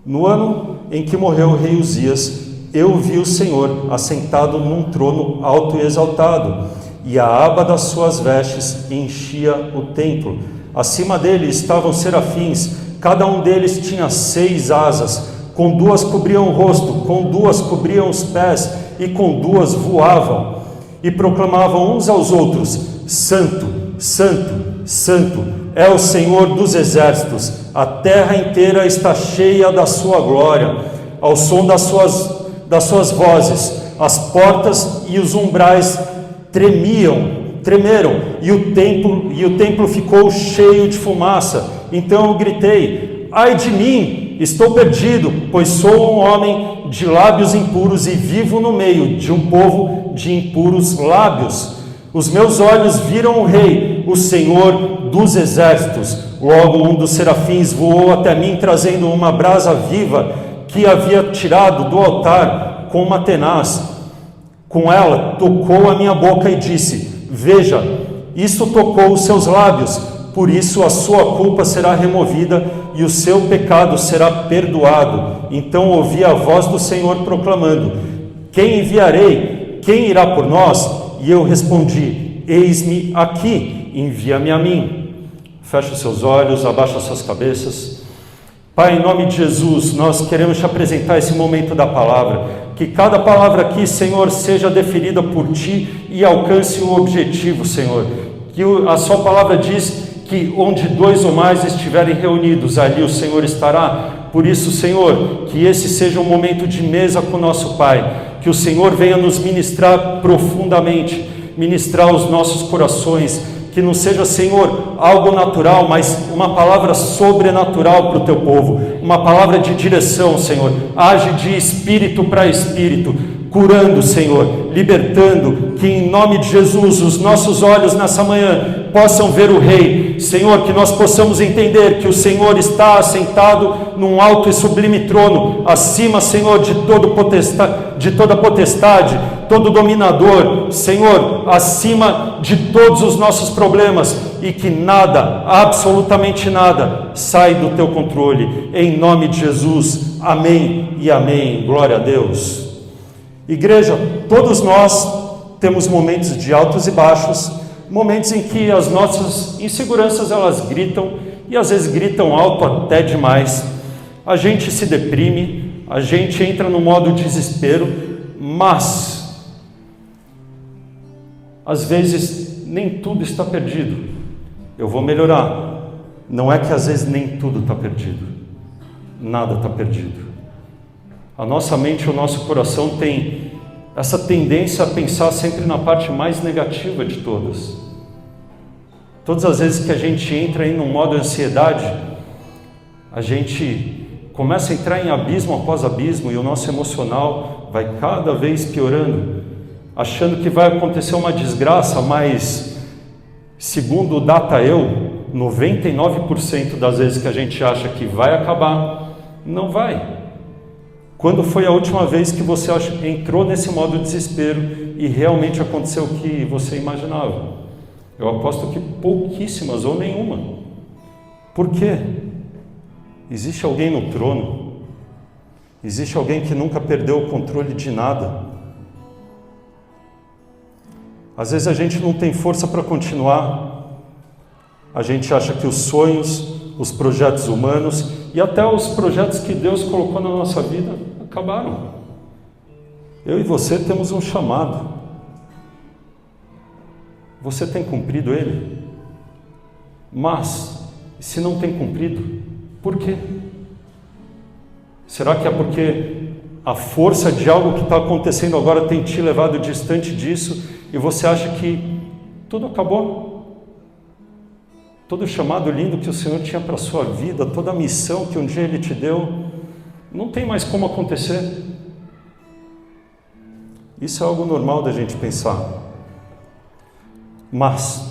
No ano em que morreu o rei Uzias, eu vi o Senhor assentado num trono alto e exaltado, e a aba das suas vestes enchia o templo. Acima dele estavam serafins, cada um deles tinha 6 asas, com 2 cobriam o rosto, com 2 cobriam os pés, e com 2 voavam, e proclamavam uns aos outros: Santo, Santo, Santo é o Senhor dos exércitos, a terra inteira está cheia da sua glória. Ao som das suas vozes, as portas e os umbrais tremeram, e o templo ficou cheio de fumaça. Então eu gritei: ai de mim, estou perdido, pois sou um homem de lábios impuros e vivo no meio de um povo de impuros lábios. Os meus olhos viram o Rei, o Senhor dos exércitos. Logo um dos serafins voou até mim, trazendo uma brasa viva que havia tirado do altar com uma tenaz. Com ela tocou a minha boca e disse: veja, isto tocou os seus lábios, por isso a sua culpa será removida e o seu pecado será perdoado. Então ouvi a voz do Senhor proclamando: quem enviarei? Quem irá por nós? E eu respondi: eis-me aqui, envia-me a mim. Feche os seus olhos, abaixa as suas cabeças. Pai, em nome de Jesus, nós queremos te apresentar esse momento da palavra. Que cada palavra aqui, Senhor, seja deferida por Ti e alcance o objetivo, Senhor. Que a Sua palavra diz que onde 2 ou mais estiverem reunidos, ali o Senhor estará. Por isso, Senhor, que esse seja um momento de mesa com o nosso Pai. Que o Senhor venha nos ministrar profundamente, ministrar os nossos corações. Que não seja, Senhor, algo natural, mas uma palavra sobrenatural para o teu povo, uma palavra de direção, Senhor. Age de espírito para espírito, curando, Senhor, libertando. Que em nome de Jesus os nossos olhos nessa manhã possam ver o Rei, Senhor, que nós possamos entender que o Senhor está assentado num alto e sublime trono, acima, Senhor, de toda potestade, todo dominador, Senhor, acima de todos os nossos problemas, e que nada, absolutamente nada, sai do teu controle, em nome de Jesus, amém e amém, glória a Deus. Igreja, todos nós temos momentos de altos e baixos, momentos em que as nossas inseguranças elas gritam, e às vezes gritam alto até demais. A gente se deprime, a gente entra no modo desespero, mas às vezes nem tudo está perdido. Eu vou melhorar. Não é que às vezes nem tudo está perdido. Nada está perdido. A nossa mente e o nosso coração tem essa tendência a pensar sempre na parte mais negativa de todas. Todas as vezes que a gente entra em um modo de ansiedade, a gente começa a entrar em abismo após abismo, e o nosso emocional vai cada vez piorando, achando que vai acontecer uma desgraça, mas segundo o DataEu, 99% das vezes que a gente acha que vai acabar, não vai. Quando foi a última vez que você entrou nesse modo de desespero e realmente aconteceu o que você imaginava? Eu aposto que pouquíssimas ou nenhuma. Por quê? Existe alguém no trono. Existe alguém que nunca perdeu o controle de nada. Às vezes a gente não tem força para continuar. A gente acha que os sonhos, os projetos humanos e até os projetos que Deus colocou na nossa vida acabaram. Eu e você temos um chamado. Você tem cumprido ele? Mas, se não tem cumprido, por quê? Será que é porque a força de algo que está acontecendo agora tem te levado distante disso e você acha que tudo acabou? Todo o chamado lindo que o Senhor tinha para a sua vida, toda a missão que um dia Ele te deu, não tem mais como acontecer? Isso é algo normal da gente pensar. Mas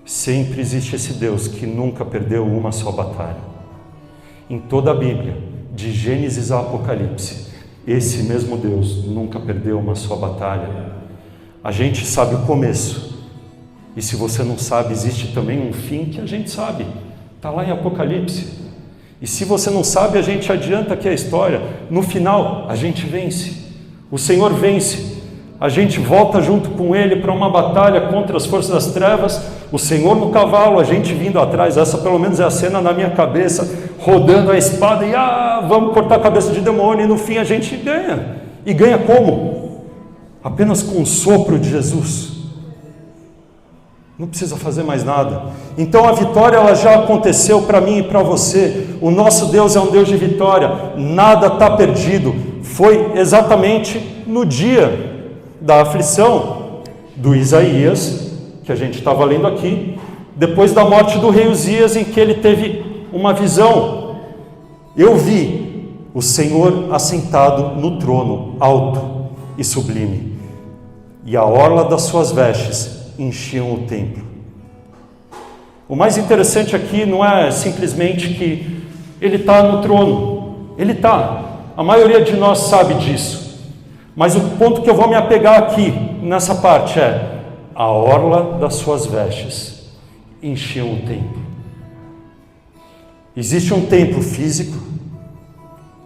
sempre existe esse Deus que nunca perdeu uma só batalha. Em toda a Bíblia, de Gênesis a Apocalipse, esse mesmo Deus nunca perdeu uma só batalha. A gente sabe o começo, e se você não sabe, existe também um fim que a gente sabe, está lá em Apocalipse. E se você não sabe, a gente adianta aqui a história. No final, a gente vence. O Senhor vence. A gente volta junto com Ele para uma batalha contra as forças das trevas. O Senhor no cavalo, a gente vindo atrás. Essa pelo menos é a cena na minha cabeça, rodando a espada e vamos cortar a cabeça de demônio. E no fim a gente ganha. E ganha como? Apenas com o sopro de Jesus. Não precisa fazer mais nada. Então a vitória ela já aconteceu para mim e para você. O nosso Deus é um Deus de vitória. Nada está perdido. Foi exatamente no dia da aflição do Isaías, que a gente estava lendo aqui, depois da morte do rei Uzias, em que ele teve uma visão. Eu vi o Senhor assentado no trono, alto e sublime, e a orla das suas vestes enchiam o templo. O mais interessante aqui não é simplesmente que ele está no trono. Ele está. A maioria de nós sabe disso. Mas o ponto que eu vou me apegar aqui, nessa parte, é a orla das suas vestes enchiam o templo. Existe um templo físico,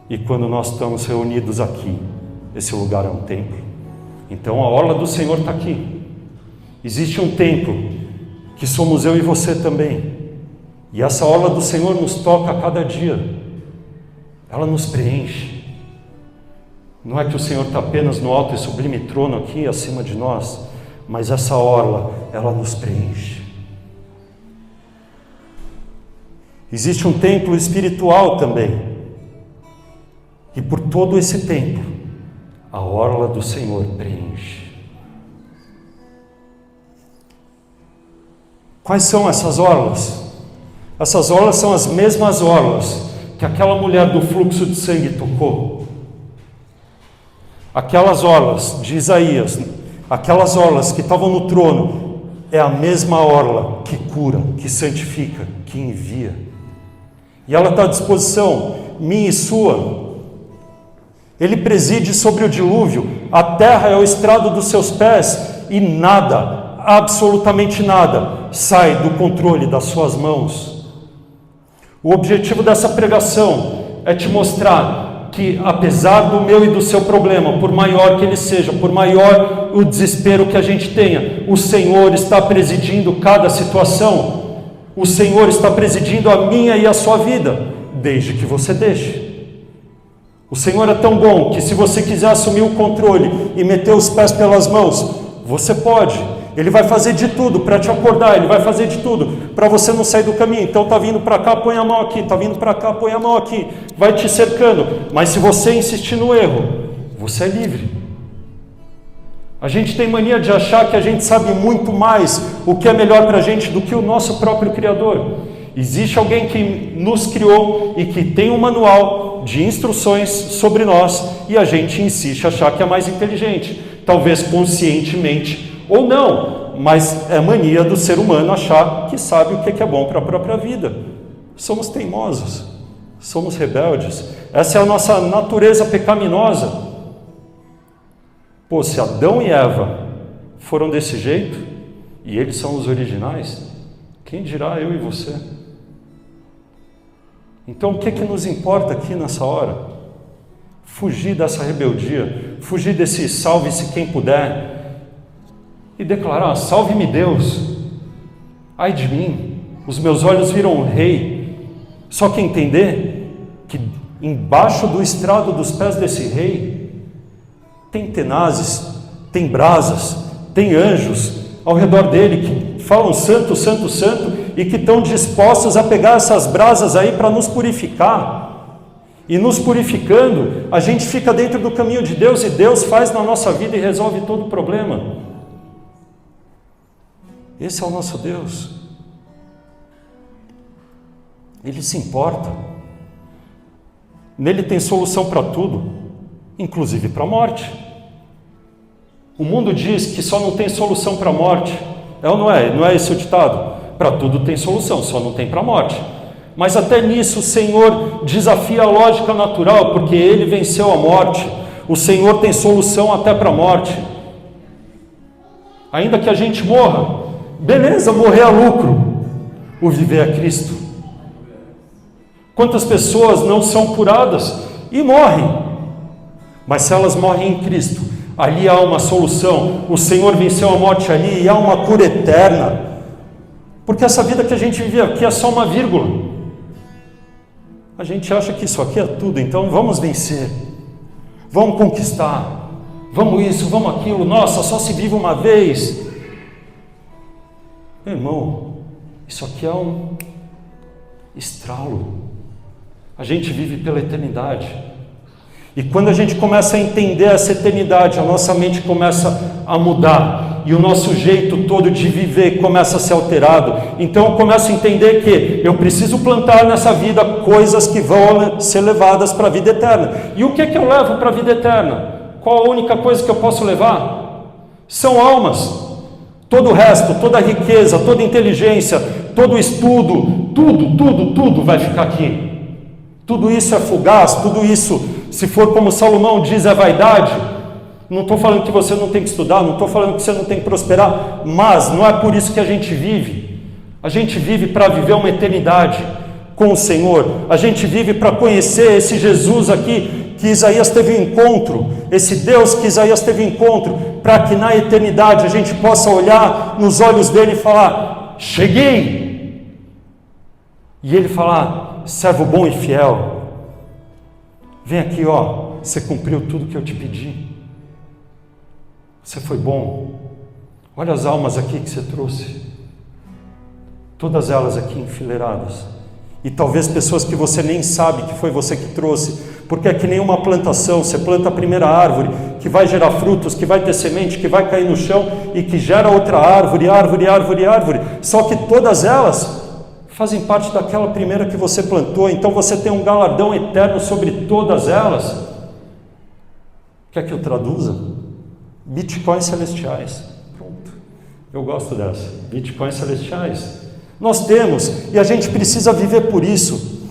e quando nós estamos reunidos aqui, esse lugar é um templo. Então a orla do Senhor está aqui. Existe um templo, que somos eu e você também. E essa orla do Senhor nos toca a cada dia. Ela nos preenche. Não é que o Senhor está apenas no alto e sublime trono aqui, acima de nós, mas essa orla, ela nos preenche. Existe um templo espiritual também. E por todo esse templo, a orla do Senhor preenche. Quais são essas orlas? Essas orlas são as mesmas orlas que aquela mulher do fluxo de sangue tocou. Aquelas orlas de Isaías, aquelas orlas que estavam no trono, é a mesma orla que cura, que santifica, que envia. E ela está à disposição, minha e sua. Ele preside sobre o dilúvio, a terra é o estrado dos seus pés, e nada, absolutamente nada, sai do controle das suas mãos. O objetivo dessa pregação é te mostrar que, apesar do meu e do seu problema, por maior que ele seja, por maior o desespero que a gente tenha, o Senhor está presidindo cada situação. O Senhor está presidindo a minha e a sua vida, desde que você deixe. O Senhor é tão bom que, se você quiser assumir o controle e meter os pés pelas mãos, você pode. Ele vai fazer de tudo para te acordar, Ele vai fazer de tudo para você não sair do caminho. Então está vindo para cá, põe a mão aqui, está vindo para cá, põe a mão aqui, vai te cercando. Mas se você insistir no erro, você é livre. A gente tem mania de achar que a gente sabe muito mais o que é melhor para a gente do que o nosso próprio Criador. Existe alguém que nos criou e que tem um manual de instruções sobre nós, e a gente insiste em achar que é mais inteligente, talvez conscientemente ou não, mas é mania do ser humano achar que sabe o que é bom para a própria vida. Somos teimosos, somos rebeldes, essa é a nossa natureza pecaminosa. Pô, se Adão e Eva foram desse jeito, e eles são os originais, quem dirá eu e você? Então o que nos importa aqui nessa hora? Fugir dessa rebeldia, fugir desse salve-se quem puder, e declarar: salve-me Deus, ai de mim, os meus olhos viram o Rei. Só que entender que embaixo do estrado dos pés desse Rei tem tenazes, tem brasas, tem anjos ao redor dele que falam santo, santo, santo, e que estão dispostos a pegar essas brasas aí para nos purificar. E nos purificando, a gente fica dentro do caminho de Deus, e Deus faz na nossa vida e resolve todo o problema. Esse é o nosso Deus. Ele se importa. Nele tem solução para tudo, inclusive para a morte. O mundo diz que só não tem solução para a morte. É ou não é? Não é esse o ditado? Para tudo tem solução, só não tem para a morte. Mas até nisso o Senhor desafia a lógica natural, porque Ele venceu a morte. O Senhor tem solução até para a morte. Ainda que a gente morra, beleza, morrer é lucro, o viver é Cristo. Quantas pessoas não são curadas e morrem? Mas se elas morrem em Cristo, ali há uma solução. O Senhor venceu a morte ali e há uma cura eterna. Porque essa vida que a gente vive aqui é só uma vírgula. A gente acha que isso aqui é tudo, então vamos vencer. Vamos conquistar. Vamos isso, vamos aquilo. Nossa, só se vive uma vez. Meu irmão, isso aqui é um estralo. A gente vive pela eternidade. E quando a gente começa a entender essa eternidade, a nossa mente começa a mudar. E o nosso jeito todo de viver começa a ser alterado. Então eu começo a entender que eu preciso plantar nessa vida coisas que vão ser levadas para a vida eterna. E o que eu levo para a vida eterna? Qual a única coisa que eu posso levar? São almas. Todo o resto, toda a riqueza, toda a inteligência, todo o estudo, tudo vai ficar aqui. Tudo isso é fugaz, tudo isso, se for como Salomão diz, é vaidade. Não estou falando que você não tem que estudar, não estou falando que você não tem que prosperar, mas não é por isso que a gente vive. A gente vive para viver uma eternidade com o Senhor. A gente vive para conhecer esse Jesus aqui que Isaías teve um encontro, esse Deus que Isaías teve um encontro, para que na eternidade a gente possa olhar nos olhos dele e falar: cheguei! E ele falar: servo bom e fiel, vem aqui, ó, você cumpriu tudo que eu te pedi, você foi bom, olha as almas aqui que você trouxe, todas elas aqui enfileiradas, e talvez pessoas que você nem sabe que foi você que trouxe, porque é que nem uma plantação, você planta a primeira árvore, que vai gerar frutos, que vai ter semente, que vai cair no chão, e que gera outra árvore, só que todas elas fazem parte daquela primeira que você plantou, então você tem um galardão eterno sobre todas elas. Quer que eu traduza? Bitcoins celestiais. Pronto. Eu gosto dessa. Bitcoins celestiais. Nós temos, e a gente precisa viver por isso.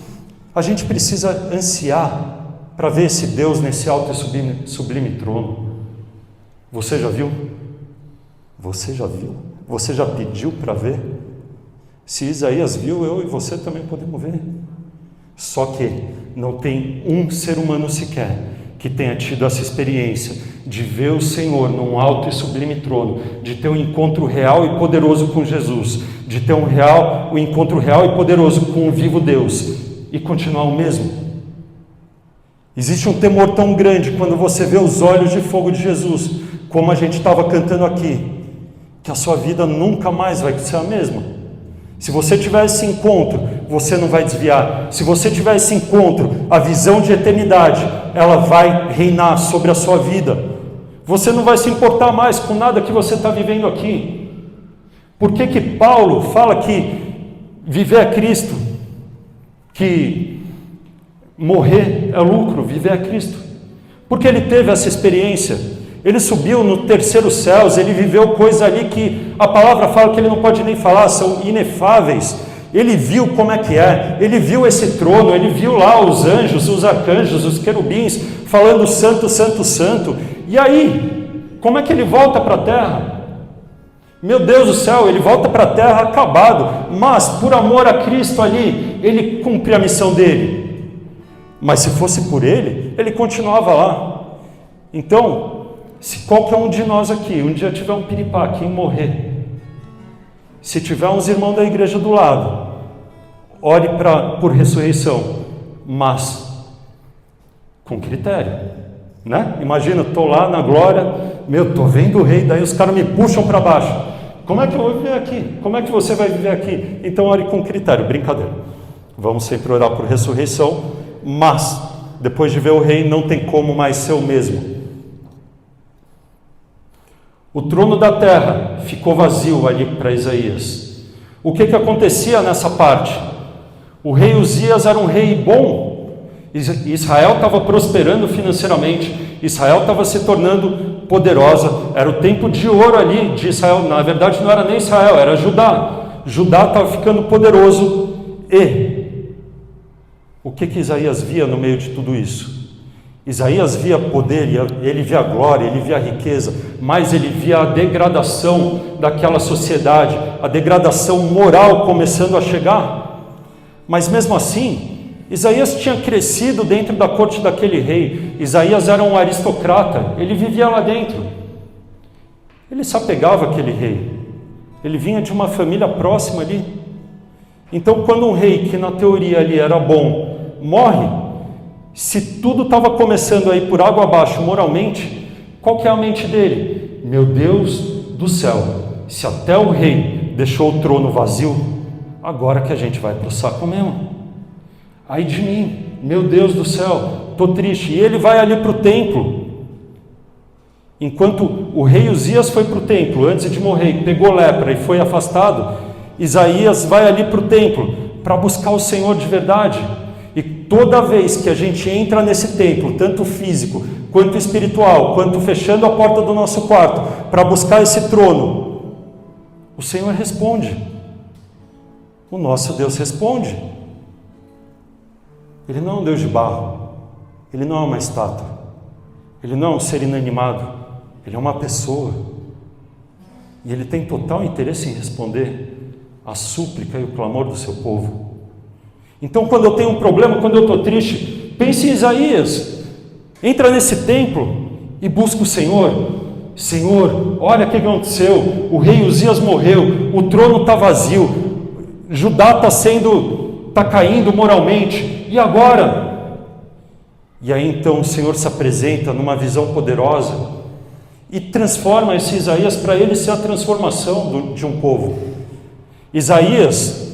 A gente precisa ansiar para ver esse Deus nesse alto e sublime trono. Você já viu? Você já viu? Você já pediu para ver? Se Isaías viu, eu e você também podemos ver. Só que não tem um ser humano sequer que tenha tido essa experiência de ver o Senhor num alto e sublime trono, de ter um encontro real e poderoso com Jesus, de ter um encontro real e poderoso com o vivo Deus e continuar o mesmo. Existe um temor tão grande quando você vê os olhos de fogo de Jesus, como a gente estava cantando aqui, que a sua vida nunca mais vai ser a mesma. Se você tiver esse encontro, você não vai desviar. Se você tiver esse encontro, a visão de eternidade, ela vai reinar sobre a sua vida. Você não vai se importar mais com nada que você está vivendo aqui. Por que que Paulo fala que viver é Cristo? Que morrer é lucro, viver é Cristo? Porque ele teve essa experiência. Ele subiu no terceiro céu, ele viveu coisas ali que a palavra fala que ele não pode nem falar, são inefáveis. Ele viu como é que é, ele viu esse trono, ele viu lá os anjos, os arcanjos, os querubins, falando santo, santo, santo. E aí, como é que ele volta para a terra? Meu Deus do céu, ele volta para a terra acabado, mas por amor a Cristo ali, ele cumpre a missão dele. Mas se fosse por ele, ele continuava lá. Então, se qualquer um de nós aqui um dia tiver um piripaque em morrer, se tiver uns irmãos da igreja do lado, ore por ressurreição, mas com critério, né? Imagina, estou lá na glória, estou vendo o rei, daí os caras me puxam para baixo. Como é que eu vou viver aqui? Como é que você vai viver aqui? Então ore com critério, brincadeira. Vamos sempre orar por ressurreição, mas depois de ver o rei não tem como mais ser o mesmo. O trono da terra ficou vazio ali para Isaías. O que acontecia nessa parte? O rei Uzias era um rei bom. Israel estava prosperando financeiramente. Israel estava se tornando poderosa. Era o tempo de ouro ali de Israel. Na verdade não era nem Israel, era Judá. Judá estava ficando poderoso. E o que Isaías via no meio de tudo isso? Isaías via poder, ele via glória, ele via riqueza, mas ele via a degradação daquela sociedade, a degradação moral começando a chegar. Mas mesmo assim, Isaías tinha crescido dentro da corte daquele rei. Isaías era um aristocrata, ele vivia lá dentro. Ele se apegava àquele rei. Ele vinha de uma família próxima ali. Então, quando um rei, que na teoria ali era bom, morre, se tudo estava começando a ir por água abaixo moralmente, qual que é a mente dele? Meu Deus do céu, se até o rei deixou o trono vazio, agora que a gente vai para o saco mesmo. Ai de mim, meu Deus do céu, estou triste. E ele vai ali para o templo. Enquanto o rei Uzias foi para o templo, antes de morrer, pegou lepra e foi afastado, Isaías vai ali para o templo, para buscar o Senhor de verdade. E toda vez que a gente entra nesse templo, tanto físico, quanto espiritual, quanto fechando a porta do nosso quarto, para buscar esse trono, o Senhor responde. O nosso Deus responde. Ele não é um Deus de barro, Ele não é uma estátua, Ele não é um ser inanimado, Ele é uma pessoa. E Ele tem total interesse em responder a súplica e o clamor do seu povo. Então, quando eu tenho um problema, quando eu estou triste, pense em Isaías. Entra nesse templo e busca o Senhor. Senhor, olha o que aconteceu. O rei Uzias morreu, o trono está vazio, Judá está caindo moralmente. E agora? E aí então o Senhor se apresenta numa visão poderosa e transforma esse Isaías para ele ser a transformação de um povo. Isaías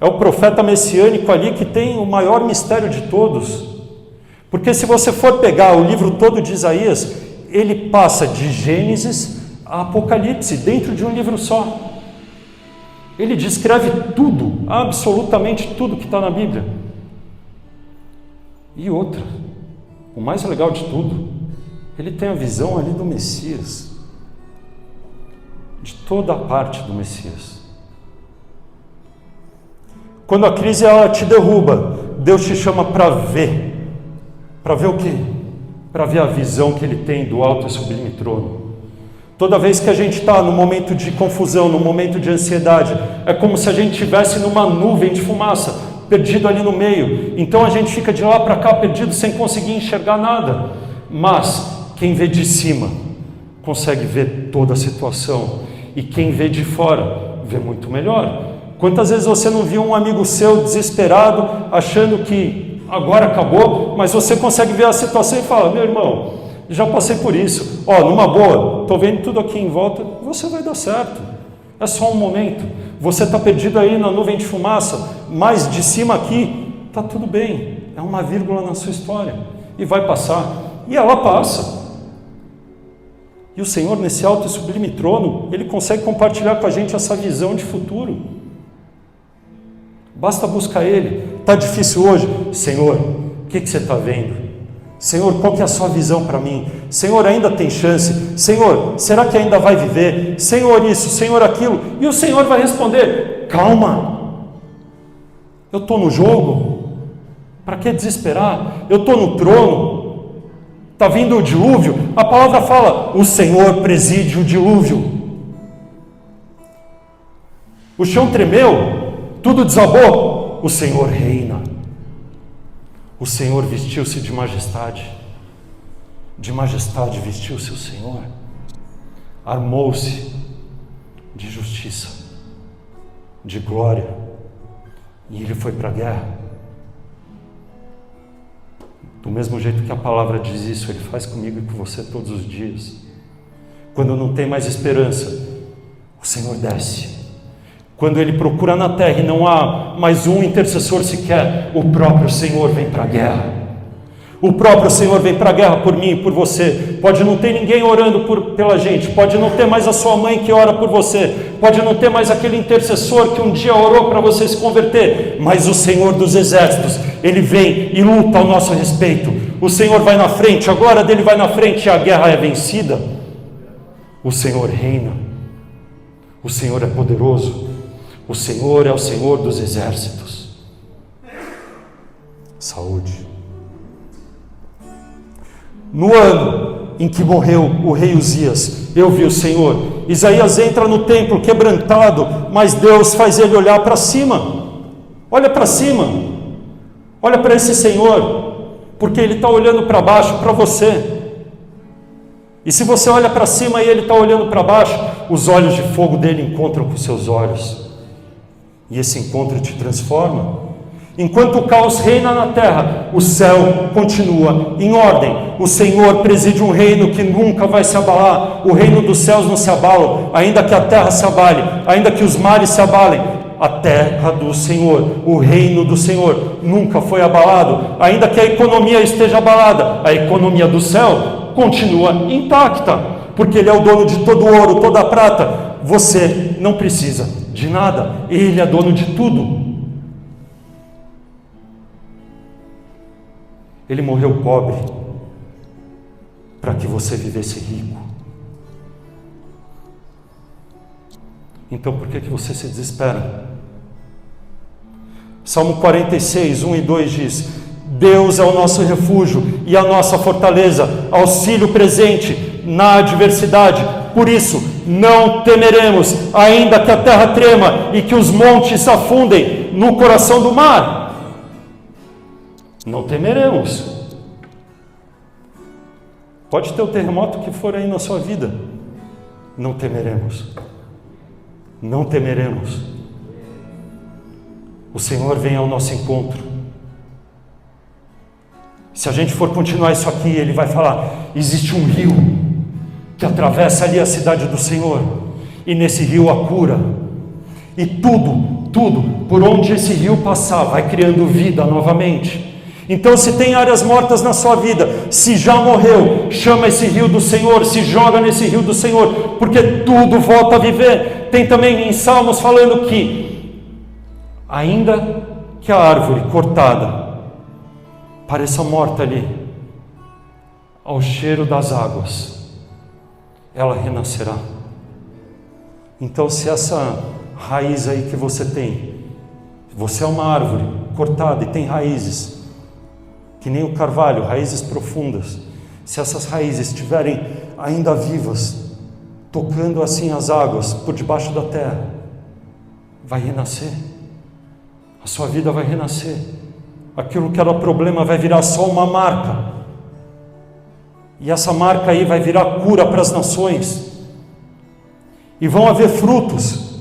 é o profeta messiânico ali que tem o maior mistério de todos. Porque se você for pegar o livro todo de Isaías, ele passa de Gênesis a Apocalipse, dentro de um livro só. Ele descreve tudo, absolutamente tudo que está na Bíblia. E outra, o mais legal de tudo, ele tem a visão ali do Messias, de toda a parte do Messias. Quando a crise ela te derruba, Deus te chama para ver o quê? Para ver a visão que Ele tem do alto e sublime trono. Toda vez que a gente está no momento de confusão, no momento de ansiedade, é como se a gente estivesse numa nuvem de fumaça, perdido ali no meio. Então a gente fica de lá para cá perdido sem conseguir enxergar nada. Mas quem vê de cima consegue ver toda a situação, e quem vê de fora vê muito melhor. Quantas vezes você não viu um amigo seu desesperado, achando que agora acabou, mas você consegue ver a situação e fala: meu irmão, já passei por isso, numa boa, estou vendo tudo aqui em volta, você vai dar certo, é só um momento. Você está perdido aí na nuvem de fumaça, mas de cima aqui está tudo bem, é uma vírgula na sua história, e vai passar, e ela passa. E o Senhor, nesse alto e sublime trono, Ele consegue compartilhar com a gente essa visão de futuro. Basta buscar Ele. Está difícil hoje? Senhor, o que você está vendo? Senhor, qual que é a sua visão para mim? Senhor, ainda tem chance? Senhor, será que ainda vai viver? Senhor, isso, Senhor, aquilo. E o Senhor vai responder: calma, eu estou no jogo, para que desesperar? Eu estou no trono, está vindo o dilúvio. A palavra fala: o Senhor preside o dilúvio. O chão tremeu, tudo desabou, o Senhor reina. O Senhor vestiu-se de majestade vestiu-se o Senhor, armou-se de justiça, de glória, e Ele foi para a guerra. Do mesmo jeito que a palavra diz isso, Ele faz comigo e com você todos os dias. Quando não tem mais esperança, o Senhor desce. Quando Ele procura na terra e não há mais um intercessor sequer, o próprio Senhor vem para a guerra. O próprio Senhor vem para a guerra por mim e por você. Pode não ter ninguém orando pela gente, pode não ter mais a sua mãe que ora por você, pode não ter mais aquele intercessor que um dia orou para você se converter, mas o Senhor dos exércitos, Ele vem e luta ao nosso respeito. O Senhor vai na frente, a glória dele vai na frente e a guerra é vencida. O Senhor reina, o Senhor é poderoso. O Senhor é o Senhor dos exércitos. Saúde. No ano em que morreu o rei Uzias, eu vi o Senhor. Isaías entra no templo quebrantado, mas Deus faz ele olhar para cima. Olha para cima. Olha para esse Senhor, porque Ele está olhando para baixo, para você. E se você olha para cima e Ele está olhando para baixo, os olhos de fogo dele encontram com os seus olhos. E esse encontro te transforma. Enquanto o caos reina na terra, o céu continua em ordem. O Senhor preside um reino que nunca vai se abalar. O reino dos céus não se abala, ainda que a terra se abale, ainda que os mares se abalem. A terra do Senhor, o reino do Senhor nunca foi abalado. Ainda que a economia esteja abalada, a economia do céu continua intacta, porque Ele é o dono de todo o ouro, toda a prata. Você não precisa de nada, Ele é dono de tudo. Ele morreu pobre para que você vivesse rico. Então por que você se desespera? Salmo 46, 1 e 2 diz: Deus é o nosso refúgio e a nossa fortaleza, auxílio presente na adversidade. Por isso, não temeremos, ainda que a terra trema e que os montes se afundem no coração do mar. Não temeremos. Pode ter o terremoto que for aí na sua vida. Não temeremos. Não temeremos. O Senhor vem ao nosso encontro. Se a gente for continuar isso aqui, Ele vai falar: existe um rio que atravessa ali a cidade do Senhor, e nesse rio há cura. E tudo, por onde esse rio passar, vai criando vida novamente. Então, se tem áreas mortas na sua vida, se já morreu, chama esse rio do Senhor, se joga nesse rio do Senhor, porque tudo volta a viver. Tem também em Salmos falando que, ainda que a árvore cortada pareça morta ali, ao cheiro das águas, ela renascerá. Então, se essa raiz aí que você tem, você é uma árvore cortada e tem raízes, que nem o carvalho, raízes profundas. Se essas raízes estiverem ainda vivas, tocando assim as águas por debaixo da terra, vai renascer. A sua vida vai renascer. Aquilo que era problema vai virar só uma marca. E essa marca aí vai virar cura para as nações. E vão haver frutos,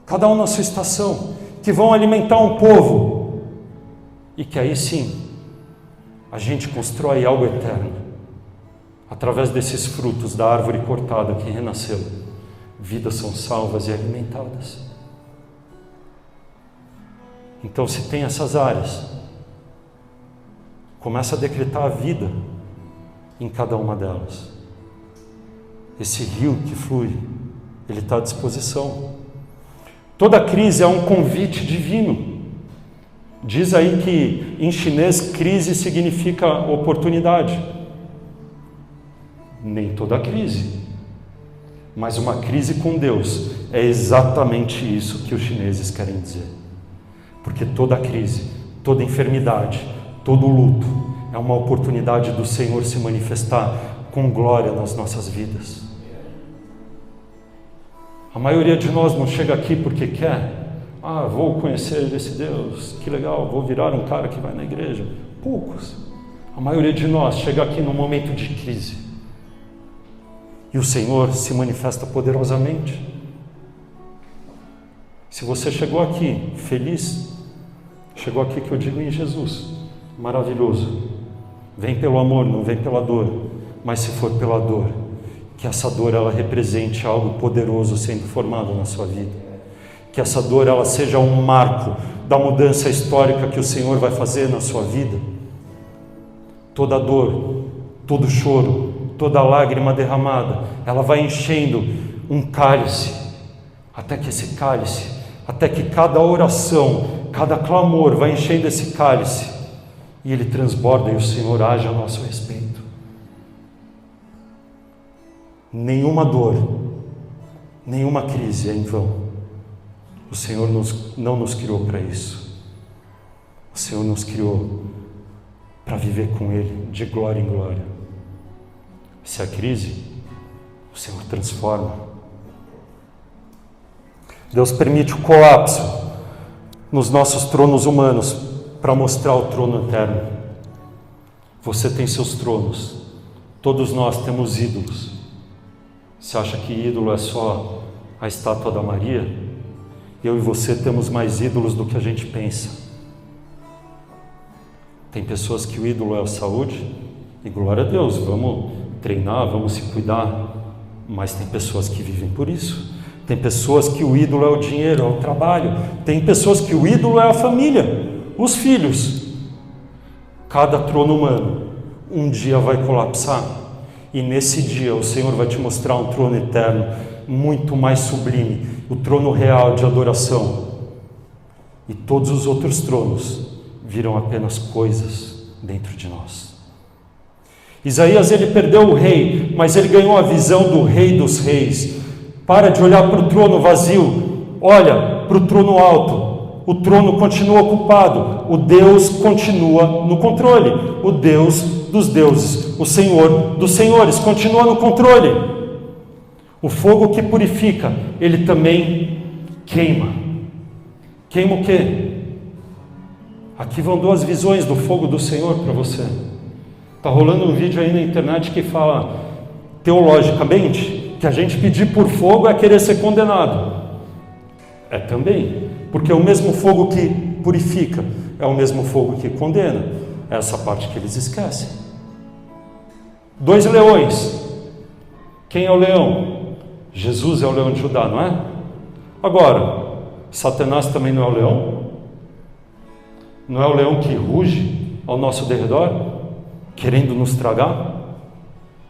cada um na sua estação, que vão alimentar um povo. E que aí sim, a gente constrói algo eterno, através desses frutos da árvore cortada que renasceu. Vidas são salvas e alimentadas. Então, se tem essas áreas, começa a decretar a vida em cada uma delas. Esse rio que flui, ele está à disposição. Toda crise é um convite divino. Diz aí que em chinês crise significa oportunidade. Nem toda crise, mas uma crise com Deus é exatamente isso que os chineses querem dizer. Porque toda crise, toda enfermidade, todo luto é uma oportunidade do Senhor se manifestar com glória nas nossas vidas. A maioria de nós não chega aqui porque quer. Vou conhecer esse Deus, que legal, vou virar um cara que vai na igreja. Poucos. A maioria de nós chega aqui num momento de crise. E o Senhor se manifesta poderosamente. Se você chegou aqui feliz, chegou aqui que eu digo em Jesus, maravilhoso. Vem pelo amor, não vem pela dor. Mas se for pela dor, que essa dor ela represente algo poderoso sendo formado na sua vida. Que essa dor ela seja um marco da mudança histórica que o Senhor vai fazer na sua vida. Toda dor, todo choro, toda lágrima derramada, ela vai enchendo um cálice, até que cada oração, cada clamor vai enchendo esse cálice, e ele transborda e o Senhor age a nosso respeito. Nenhuma dor, nenhuma crise é em vão. O Senhor não nos criou para isso. O Senhor nos criou para viver com Ele de glória em glória. Se a crise, o Senhor transforma. Deus permite o colapso nos nossos tronos humanos para mostrar o trono eterno. Você tem seus tronos, todos nós temos ídolos. Você acha que ídolo é só a estátua da Maria? Eu e você temos mais ídolos do que a gente pensa. Tem pessoas que o ídolo é a saúde, e glória a Deus, vamos treinar, vamos se cuidar, mas tem pessoas que vivem por isso. Tem pessoas que o ídolo é o dinheiro, é o trabalho. Tem pessoas que o ídolo é a família, os filhos. Cada trono humano um dia vai colapsar, e nesse dia o Senhor vai te mostrar um trono eterno muito mais sublime, o trono real de adoração, e todos os outros tronos viram apenas coisas dentro de nós. Isaías, ele perdeu o rei, mas ele ganhou a visão do Rei dos Reis. Para de olhar para o trono vazio, olha para o trono alto. O trono continua ocupado, o Deus continua no controle, o Deus dos deuses, o Senhor dos senhores continua no controle. O fogo que purifica, ele também queima. Queima o quê? Aqui vão duas visões do fogo do Senhor para você. Está rolando um vídeo aí na internet que fala, teologicamente, que a gente pedir por fogo é querer ser condenado. É também, porque o mesmo fogo que purifica é o mesmo fogo que condena. É essa parte que eles esquecem. 2 leões. Quem é o leão? Jesus é o leão de Judá, não é? Agora, Satanás também não é o leão? Não é o leão que ruge ao nosso derredor, querendo nos tragar?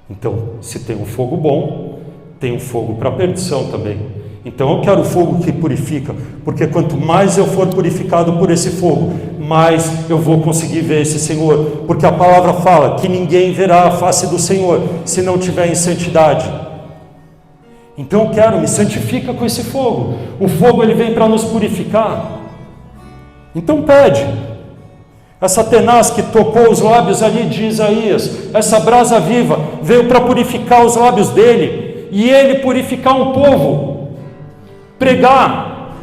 Então, se tem um fogo bom, tem um fogo para perdição também. Então eu quero o fogo que purifica, porque quanto mais eu for purificado por esse fogo, mais eu vou conseguir ver esse Senhor, porque a palavra fala que ninguém verá a face do Senhor se não tiver em santidade. Então eu quero, me santifica com esse fogo. O fogo, ele vem para nos purificar. Então pede. Essa tenaz que tocou os lábios ali de Isaías, essa brasa viva, veio para purificar os lábios dele, e ele purificar um povo. Pregar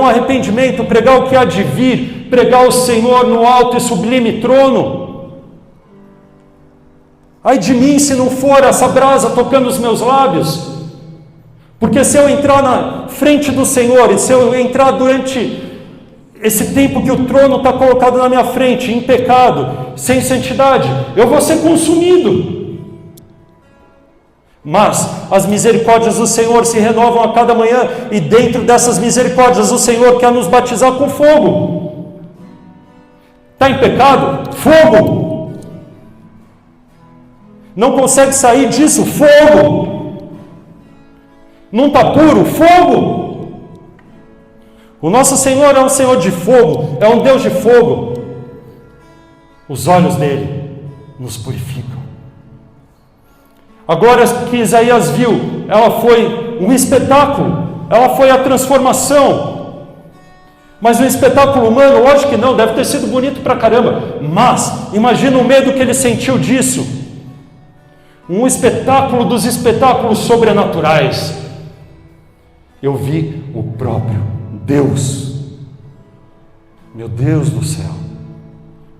um arrependimento, pregar o que há de vir, pregar o Senhor no alto e sublime trono. Ai de mim se não for essa brasa tocando os meus lábios, porque se eu entrar na frente do Senhor, e se eu entrar durante esse tempo que o trono está colocado na minha frente, em pecado, sem santidade, eu vou ser consumido. Mas as misericórdias do Senhor se renovam a cada manhã, e dentro dessas misericórdias o Senhor quer nos batizar com fogo. Está em pecado? Fogo! Não consegue sair disso? Fogo! Não está puro? Fogo! O nosso Senhor é um Senhor de fogo, é um Deus de fogo. Os olhos dele nos purificam. A glória que Isaías viu, ela foi um espetáculo, ela foi a transformação. Mas um espetáculo humano, lógico que não, deve ter sido bonito pra caramba. Mas, imagina o medo que ele sentiu disso. Um espetáculo dos espetáculos sobrenaturais. Eu vi o próprio Deus. Meu Deus do céu.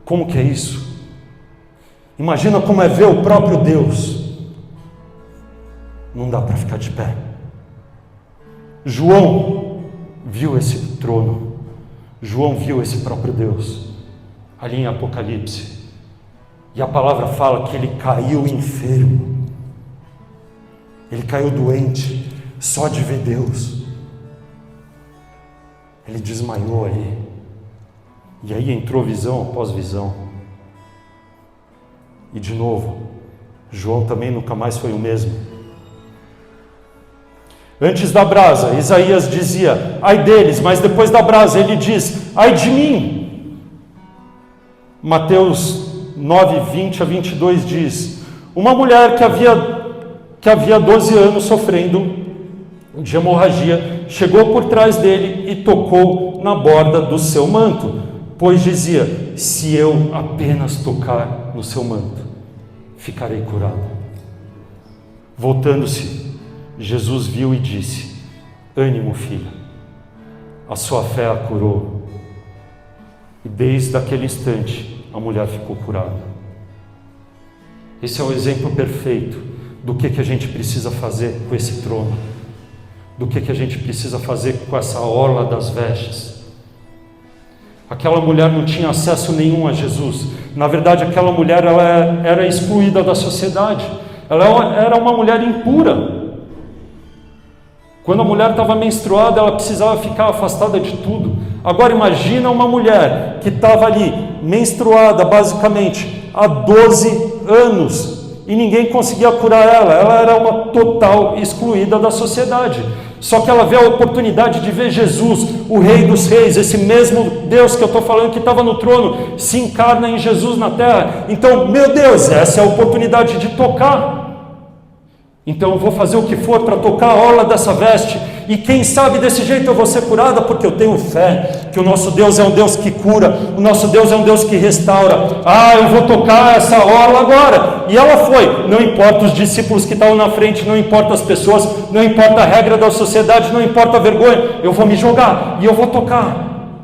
Como que é isso? Imagina como é ver o próprio Deus. Não dá para ficar de pé. João viu esse trono. João viu esse próprio Deus. Ali em Apocalipse. E a palavra fala que ele caiu enfermo. Ele caiu doente, só de ver Deus. Ele desmaiou ali. E aí entrou visão após visão. E de novo, João também nunca mais foi o mesmo. Antes da brasa, Isaías dizia, ai deles, mas depois da brasa ele diz, ai de mim. Mateus 9, 20 a 22 diz, uma mulher que havia 12 anos sofrendo de hemorragia, chegou por trás dele e tocou na borda do seu manto, pois dizia, se eu apenas tocar no seu manto, ficarei curado. Voltando-se, Jesus viu e disse, ânimo, filha, a sua fé a curou. E desde aquele instante, a mulher ficou curada. Esse é o exemplo perfeito do que a gente precisa fazer com esse trono, do que a gente precisa fazer com essa orla das vestes. Aquela mulher não tinha acesso nenhum a Jesus. Na verdade, aquela mulher ela era excluída da sociedade. Ela era uma mulher impura. Quando a mulher estava menstruada, ela precisava ficar afastada de tudo. Agora imagina uma mulher que estava ali, menstruada basicamente, há 12 anos, e ninguém conseguia curar ela. Ela era uma total excluída da sociedade. Só que ela vê a oportunidade de ver Jesus, o Rei dos Reis, esse mesmo Deus que eu estou falando que estava no trono, se encarna em Jesus na terra. Então, meu Deus, essa é a oportunidade de tocar. Então eu vou fazer o que for para tocar a orla dessa veste, e quem sabe desse jeito eu vou ser curada, porque eu tenho fé que o nosso Deus é um Deus que cura, o nosso Deus é um Deus que restaura. Eu vou tocar essa orla agora. E ela foi. Não importa os discípulos que estavam na frente, não importa as pessoas, não importa a regra da sociedade, não importa a vergonha, eu vou me jogar e eu vou tocar.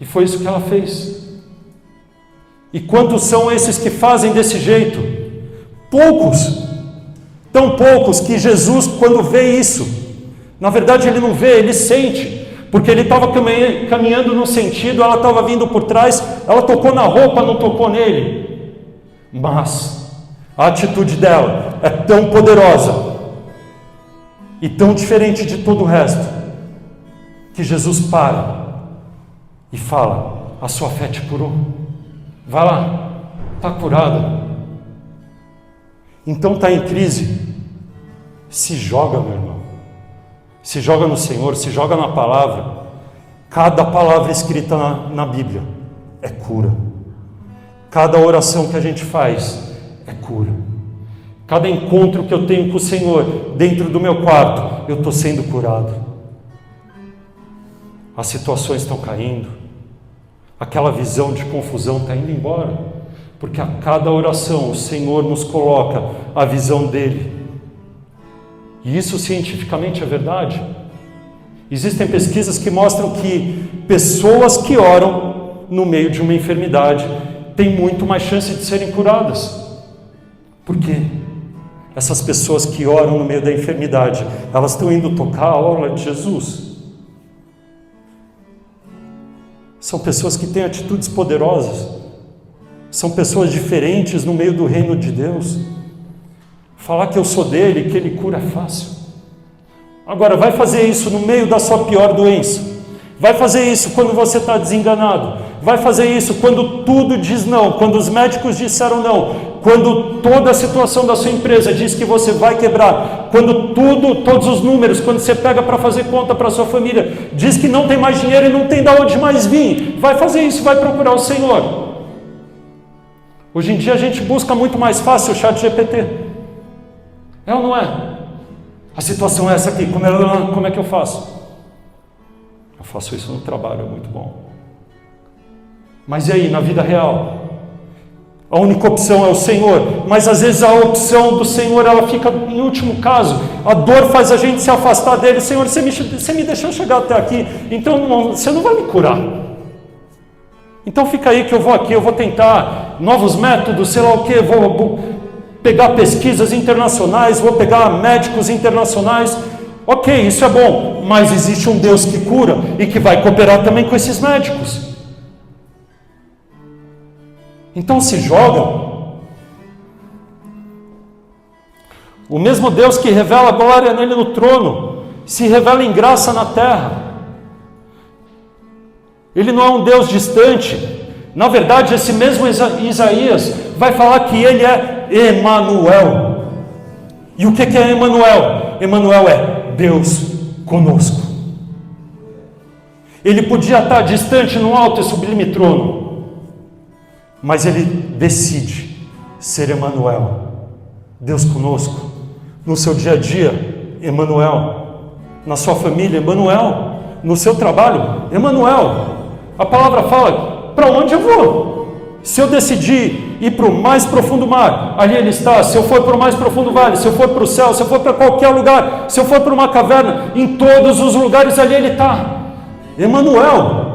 E foi isso que ela fez. E quantos são esses que fazem desse jeito? Poucos. Tão poucos que Jesus, quando vê isso, na verdade ele não vê, ele sente, porque ele estava caminhando no sentido, ela estava vindo por trás, ela tocou na roupa, não tocou nele. Mas a atitude dela é tão poderosa e tão diferente de todo o resto, que Jesus para e fala: a sua fé te curou, vai lá, está curada. Então está em crise, se joga, meu irmão, se joga no Senhor, se joga na palavra. Cada palavra escrita na Bíblia é cura. Cada oração que a gente faz é cura. Cada encontro que eu tenho com o Senhor dentro do meu quarto, eu estou sendo curado. As situações estão caindo, aquela visão de confusão está indo embora. Porque a cada oração o Senhor nos coloca a visão dele. E isso cientificamente é verdade. Existem pesquisas que mostram que pessoas que oram no meio de uma enfermidade têm muito mais chance de serem curadas. Por quê? Essas pessoas que oram no meio da enfermidade, elas estão indo tocar a orla de Jesus. São pessoas que têm atitudes poderosas. São pessoas diferentes no meio do reino de Deus. Falar que eu sou dele, que ele cura é fácil. Agora, vai fazer isso no meio da sua pior doença. Vai fazer isso quando você está desenganado. Vai fazer isso quando tudo diz não, quando os médicos disseram não, quando toda a situação da sua empresa diz que você vai quebrar, quando todos os números, quando você pega para fazer conta para a sua família, diz que não tem mais dinheiro e não tem de onde mais vir. Vai fazer isso, vai procurar o Senhor. Hoje em dia a gente busca muito mais fácil o ChatGPT. É ou não é? A situação é essa aqui, como é que eu faço? Eu faço isso no trabalho, é muito bom. Mas e aí, na vida real? A única opção é o Senhor, mas às vezes a opção do Senhor, ela fica em último caso. A dor faz a gente se afastar dele. Senhor, você me deixou chegar até aqui, então você não vai me curar. Então fica aí que eu vou aqui, eu vou tentar novos métodos, sei lá o que, vou pegar pesquisas internacionais, vou pegar médicos internacionais. Ok, isso é bom, mas existe um Deus que cura e que vai cooperar também com esses médicos. Então se jogam. O mesmo Deus que revela a glória nele no trono, se revela em graça na terra. Ele não é um Deus distante. Na verdade, esse mesmo Isaías vai falar que ele é Emanuel. E o que é Emanuel? Emanuel é Deus conosco. Ele podia estar distante no alto e sublime trono, mas ele decide ser Emanuel, Deus conosco. No seu dia a dia, Emanuel. Na sua família, Emanuel. No seu trabalho, Emanuel. A palavra fala: para onde eu vou? Se eu decidir ir para o mais profundo mar, ali ele está. Se eu for para o mais profundo vale, se eu for para o céu, se eu for para qualquer lugar, se eu for para uma caverna, em todos os lugares ali ele está. Emanuel.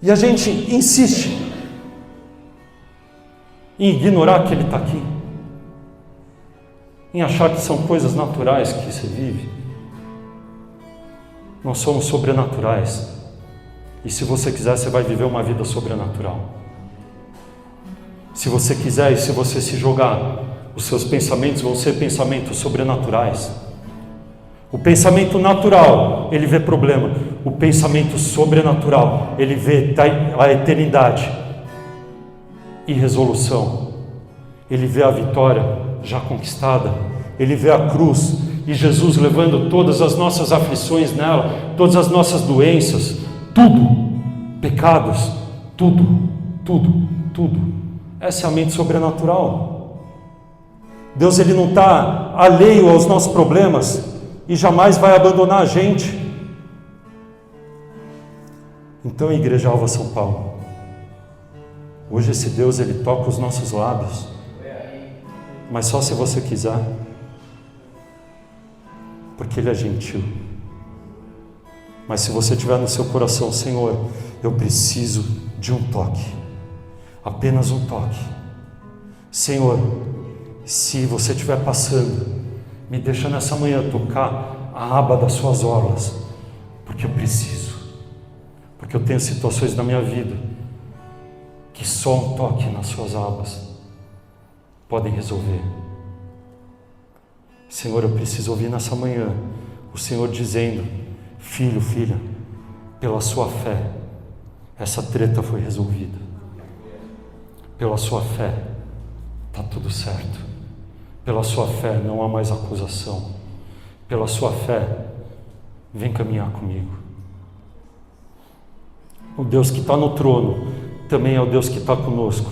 E a gente insiste em ignorar que Ele está aqui, em achar que são coisas naturais que você vive. Nós somos sobrenaturais. E se você quiser, você vai viver uma vida sobrenatural. Se você quiser e se você se jogar, os seus pensamentos vão ser pensamentos sobrenaturais. O pensamento natural, ele vê problema. O pensamento sobrenatural, ele vê a eternidade e resolução. Ele vê a vitória já conquistada. Ele vê a cruz e Jesus levando todas as nossas aflições nela, todas as nossas doenças, tudo, pecados, tudo. Essa é a mente sobrenatural. Deus, Ele não está alheio aos nossos problemas e jamais vai abandonar a gente. Então, Igreja Alva São Paulo, hoje esse Deus, Ele toca os nossos lábios, mas só se você quiser, porque Ele é gentil. Mas se você tiver no seu coração, Senhor, eu preciso de um toque, apenas um toque. Senhor, se você estiver passando, me deixa nessa manhã tocar a aba das suas orlas, porque eu preciso, porque eu tenho situações na minha vida que só um toque nas suas abas podem resolver. Senhor, eu preciso ouvir nessa manhã o Senhor dizendo: filho, filha, pela sua fé, essa treta foi resolvida. Pela sua fé, está tudo certo. Pela sua fé, não há mais acusação. Pela sua fé, vem caminhar comigo. O Deus que está no trono também é o Deus que está conosco.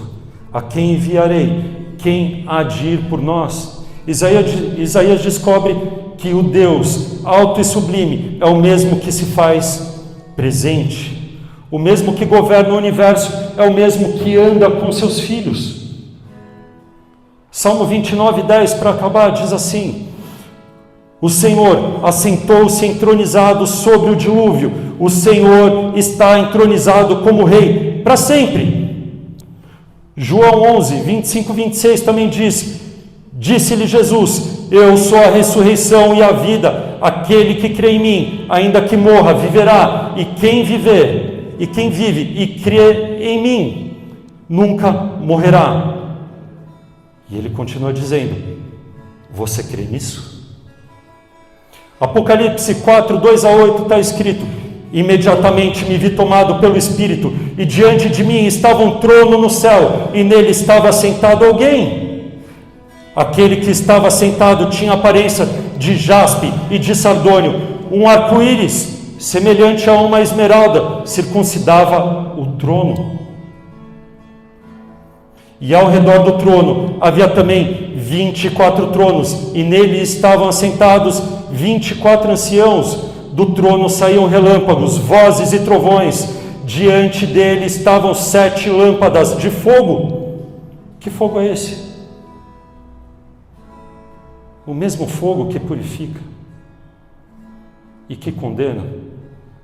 A quem enviarei? Quem há de ir por nós? Isaías descobre que o Deus alto e sublime é o mesmo que se faz presente. O mesmo que governa o universo é o mesmo que anda com seus filhos. Salmo 29:10, para acabar, diz assim: o Senhor assentou-se entronizado sobre o dilúvio, o Senhor está entronizado como rei para sempre. João 11, 25, 26 também diz: disse-lhe Jesus: eu sou a ressurreição e a vida, aquele que crê em mim, ainda que morra, viverá, e quem vive e crê em mim, nunca morrerá. E ele continua dizendo: você crê nisso? Apocalipse 4, 2-8 está escrito: imediatamente me vi tomado pelo Espírito, e diante de mim estava um trono no céu, e nele estava sentado alguém. Aquele que estava sentado tinha aparência de jaspe e de sardônio, um arco-íris, semelhante a uma esmeralda, circuncidava o trono. E ao redor do trono havia também 24 tronos, e nele estavam assentados 24 anciãos. Do trono saíam relâmpagos, vozes e trovões. Diante dele estavam 7 lâmpadas de fogo. Que fogo é esse? O mesmo fogo que purifica e que condena.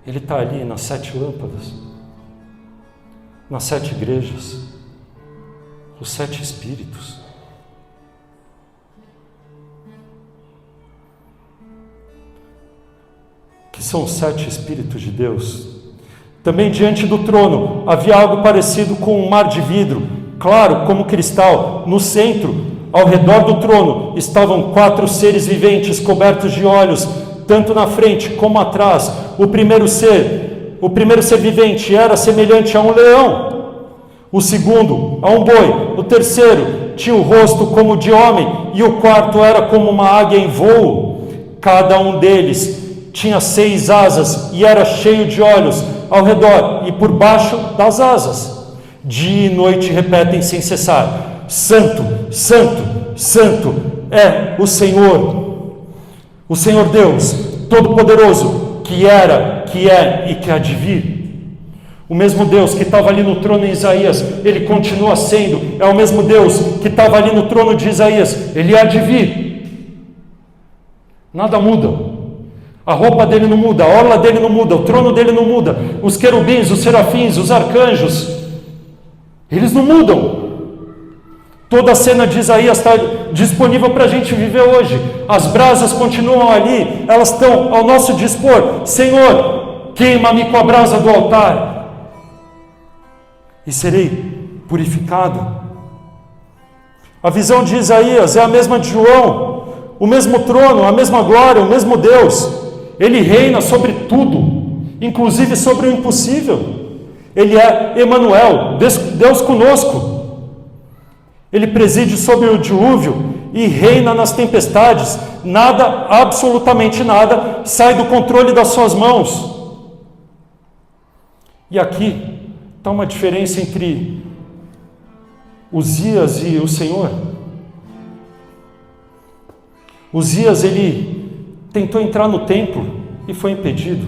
Ele está ali nas 7 lâmpadas, nas 7 igrejas, os 7 espíritos. Que são os 7 espíritos de Deus. Também diante do trono havia algo parecido com um mar de vidro, claro como cristal. No centro, ao redor do trono, estavam 4 seres viventes cobertos de olhos, tanto na frente como atrás. O primeiro ser vivente era semelhante a um leão, o segundo a um boi, o terceiro tinha o rosto como de homem, e o quarto era como uma águia em voo. Cada um deles tinha 6 asas e era cheio de olhos ao redor e por baixo das asas. Dia e noite repetem sem cessar: Santo, Santo, Santo é o Senhor Deus Todo-Poderoso, que era, que é e que há de vir. O mesmo Deus que estava ali no trono em Isaías, Ele continua sendo. É o mesmo Deus que estava ali no trono de Isaías, Ele há de vir. Nada muda. A roupa dele não muda, a orla dele não muda, o trono dele não muda, os querubins, os serafins, os arcanjos, eles não mudam. Toda a cena de Isaías está disponível para a gente viver hoje. As brasas continuam ali, elas estão ao nosso dispor. Senhor, queima-me com a brasa do altar e serei purificado. A visão de Isaías é a mesma de João, o mesmo trono, a mesma glória, o mesmo Deus. Ele reina sobre tudo, inclusive sobre o impossível. Ele é Emanuel, Deus conosco. Ele preside sobre o dilúvio e reina nas tempestades. Nada, absolutamente nada, sai do controle das suas mãos. E aqui está uma diferença entre Uzias e o Senhor. Uzias, ele tentou entrar no templo e foi impedido.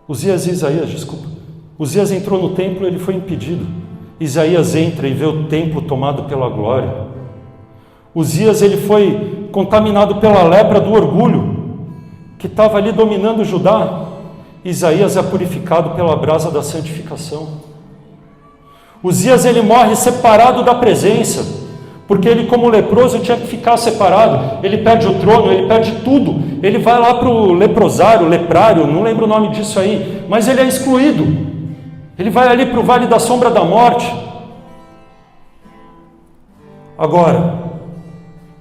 Uzias entrou no templo e ele foi impedido. Isaías entra e vê o templo tomado pela glória. Uzias, ele foi contaminado pela lepra do orgulho, que estava ali dominando Judá. Isaías é purificado pela brasa da santificação. Uzias, ele morre separado da presença, porque ele, como leproso, tinha que ficar separado. Ele perde o trono, ele perde tudo. Ele vai lá para o leprosário, leprário, não lembro o nome disso aí, mas ele é excluído. Ele vai ali para o vale da sombra da morte. Agora,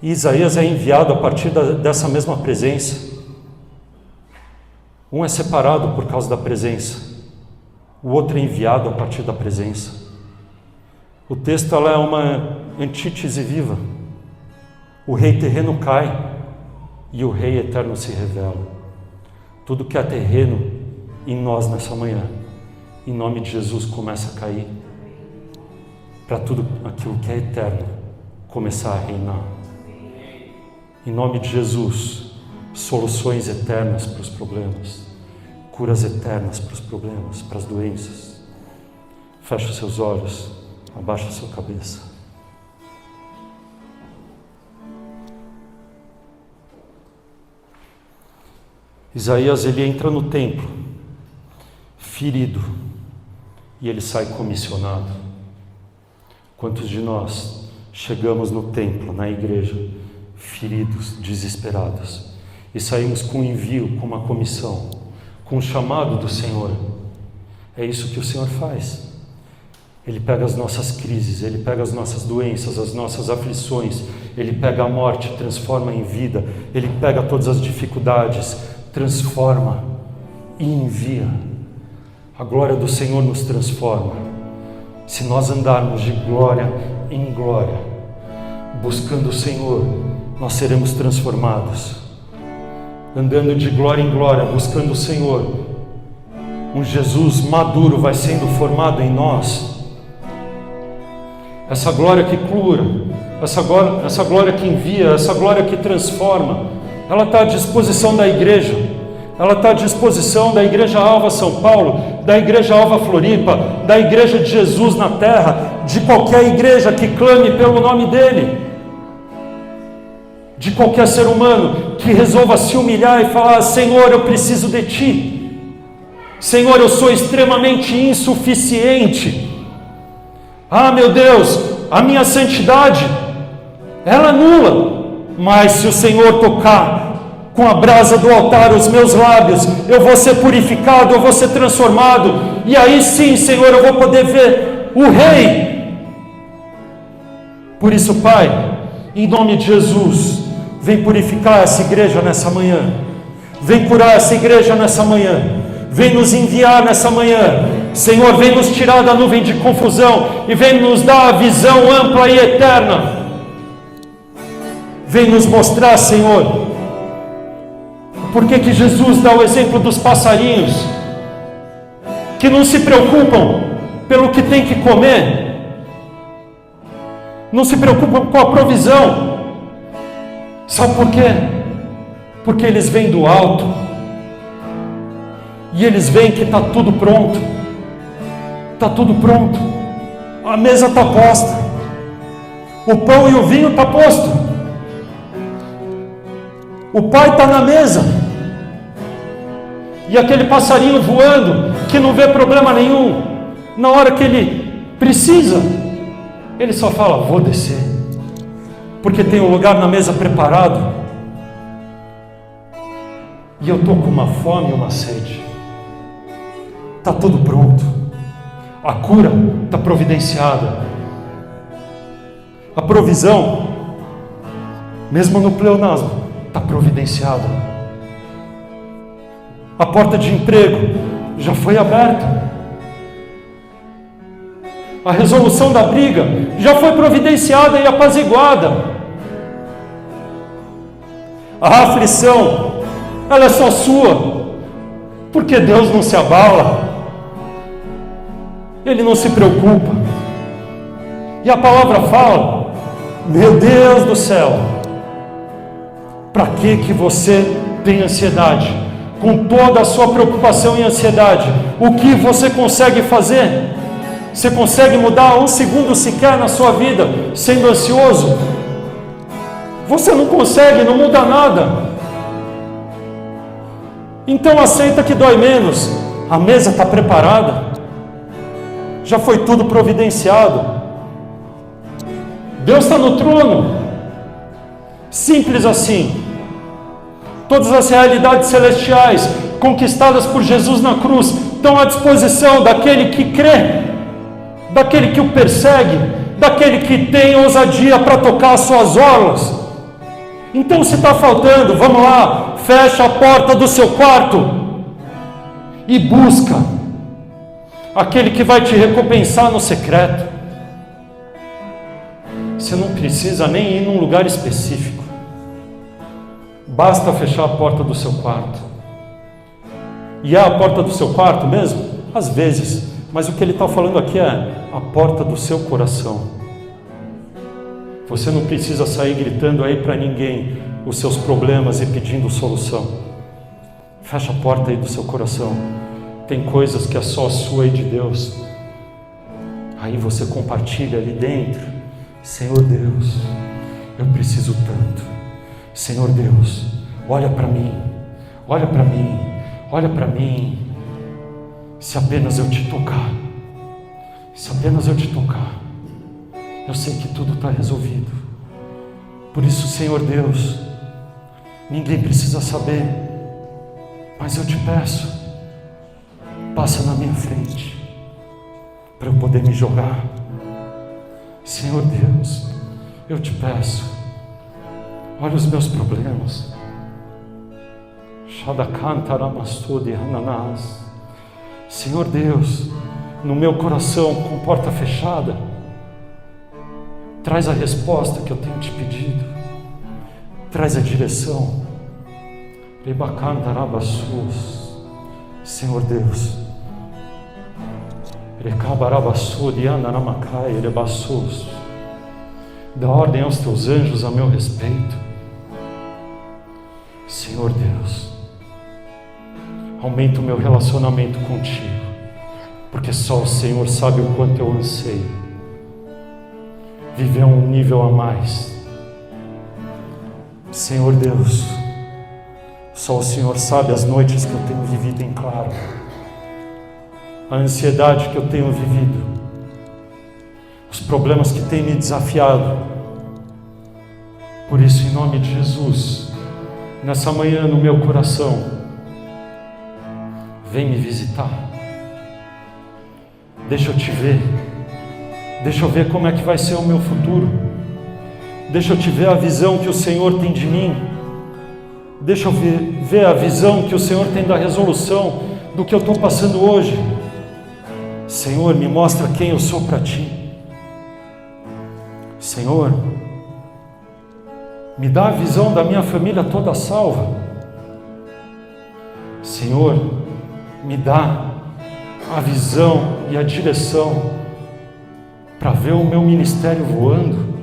Isaías é enviado a partir dessa mesma presença. Um é separado por causa da presença, o outro é enviado a partir da presença. O texto ela é uma antítese viva. O rei terreno cai e o rei eterno se revela. Tudo que é terreno em nós nessa manhã, em nome de Jesus, começa a cair, para tudo aquilo que é eterno começar a reinar. Em nome de Jesus, soluções eternas para os problemas, curas eternas para os problemas, para as doenças. Feche os seus olhos, abaixa a sua cabeça. Isaías, ele entra no templo, ferido, e ele sai comissionado. Quantos de nós chegamos no templo, na igreja, feridos, desesperados, e saímos com um envio, com uma comissão, com um chamado do Senhor? É isso que o Senhor faz. Ele pega as nossas crises, Ele pega as nossas doenças, as nossas aflições, Ele pega a morte, transforma em vida, Ele pega todas as dificuldades, transforma e envia. A glória do Senhor nos transforma. Se nós andarmos de glória em glória, buscando o Senhor, nós seremos transformados. Andando de glória em glória, buscando o Senhor, um Jesus maduro vai sendo formado em nós. Essa glória que cura, essa glória que envia, essa glória que transforma, ela está à disposição da igreja. Ela está à disposição da Igreja Alva São Paulo, da Igreja Alva Floripa, da Igreja de Jesus na Terra, de qualquer igreja que clame pelo nome dEle, de qualquer ser humano que resolva se humilhar e falar: Senhor, eu preciso de Ti. Senhor, eu sou extremamente insuficiente. Ah, meu Deus, a minha santidade, ela é nula, mas se o Senhor tocar com a brasa do altar os meus lábios, eu vou ser purificado, eu vou ser transformado, e aí sim, Senhor, eu vou poder ver o Rei. Por isso, Pai, em nome de Jesus, vem purificar essa igreja nessa manhã, vem curar essa igreja nessa manhã, vem nos enviar nessa manhã, Senhor, vem nos tirar da nuvem de confusão e vem nos dar a visão ampla e eterna. Vem nos mostrar, Senhor, por que Jesus dá o exemplo dos passarinhos, que não se preocupam pelo que tem que comer, não se preocupam com a provisão. Sabe por quê? Porque eles vêm do alto, e eles veem que está tudo pronto, a mesa está posta, o pão e o vinho está posto. O pai está na mesa. E aquele passarinho voando, que não vê problema nenhum, na hora que ele precisa, ele só fala: vou descer, porque tem um lugar na mesa preparado. E eu estou com uma fome e uma sede. Está tudo pronto. A cura está providenciada. A provisão, mesmo no pleonasmo, está providenciada. A porta de emprego já foi aberta. A resolução da briga já foi providenciada e apaziguada. A aflição, ela é só sua, porque Deus não se abala, Ele não se preocupa. E a palavra fala: meu Deus do céu, para que você tem ansiedade? Com toda a sua preocupação e ansiedade, o que você consegue fazer? Você consegue mudar um segundo sequer na sua vida sendo ansioso? Você não consegue, não muda nada. Então aceita que dói menos. A mesa está preparada. Já foi tudo providenciado. Deus está no trono. Simples assim. Todas as realidades celestiais conquistadas por Jesus na cruz estão à disposição daquele que crê, daquele que o persegue, daquele que tem ousadia para tocar as suas orlas. Então, se está faltando, vamos lá, fecha a porta do seu quarto e busca aquele que vai te recompensar no secreto. Você não precisa nem ir num lugar específico. Basta fechar a porta do seu quarto. E é a porta do seu quarto mesmo? Às vezes. Mas o que ele está falando aqui é a porta do seu coração. Você não precisa sair gritando aí para ninguém os seus problemas e pedindo solução. Fecha a porta aí do seu coração. Tem coisas que é só sua e de Deus. Aí você compartilha ali dentro. Senhor Deus, eu preciso tanto. Senhor Deus, olha para mim. Olha para mim. Olha para mim. Se apenas eu te tocar. Se apenas eu te tocar, eu sei que tudo está resolvido. Por isso, Senhor Deus, ninguém precisa saber, mas eu te peço, passa na minha frente, para eu poder me jogar. Senhor Deus, eu te peço, olha os meus problemas. Senhor Deus, no meu coração com porta fechada, traz a resposta que eu tenho te pedido, traz a direção. Senhor Deus, dá ordem aos teus anjos a meu respeito. Senhor Deus, aumenta o meu relacionamento contigo, porque só o Senhor sabe o quanto eu anseio viver um nível a mais. Senhor Deus, só o Senhor sabe as noites que eu tenho vivido em claro, a ansiedade que eu tenho vivido, os problemas que têm me desafiado. Por isso, em nome de Jesus, nessa manhã no meu coração, vem me visitar. Deixa eu te ver. Deixa eu ver como é que vai ser o meu futuro. Deixa eu te ver a visão que o Senhor tem de mim. Deixa eu ver a visão que o Senhor tem da resolução do que eu estou passando hoje. Senhor, me mostra quem eu sou para ti. Senhor, me dá a visão da minha família toda salva. Senhor, me dá a visão e a direção para ver o meu ministério voando